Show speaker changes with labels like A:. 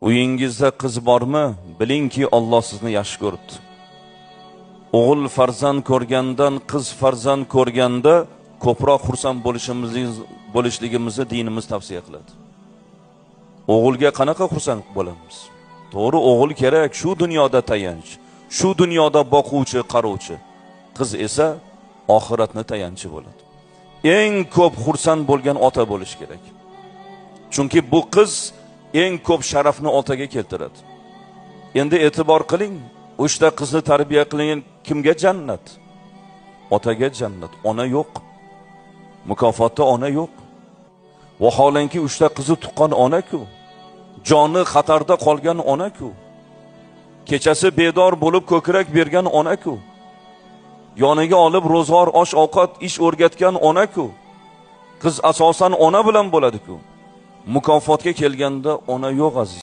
A: Uyingizda qiz bormi? Bilingki Alloh sizni yaxshi ko'ribdi. O'g'il farzand ko'rgandan qiz farzand ko'rganda ko'proq xursand bo'lishligimizni dinimiz tavsiya qiladi. O'g'ilga qanaqa xursand bo'lamiz? To'g'ri, o'g'il kerak, shu dunyoda tayanch, shu dunyoda boquvchi, qaruvchi. Qiz esa oxiratni tayanchi bo'ladi. Eng ko'p xursand bo'lgan ota bo'lish kerak. Chunki bu qiz eng ko'p sharafni otaga keltiradi. Endi e'tibor qiling, o'shda qizni tarbiya qilgan kimga jannat? Otaga jannat, ona yo'q. Mukofotda ona yo'q. Vaholanki o'shda qizni tuqqan ona-ku. Joni xatarda qolgan ona-ku. Kechasi bedor bo'lib ko'krak bergan ona-ku. Yoniga olib ro'zg'or, osh-ovqat, ish o'rgatgan ona-ku. Qiz asosan ona bilan bo'ladi-ku. Mukofotga kelganda ona yo'q aziz.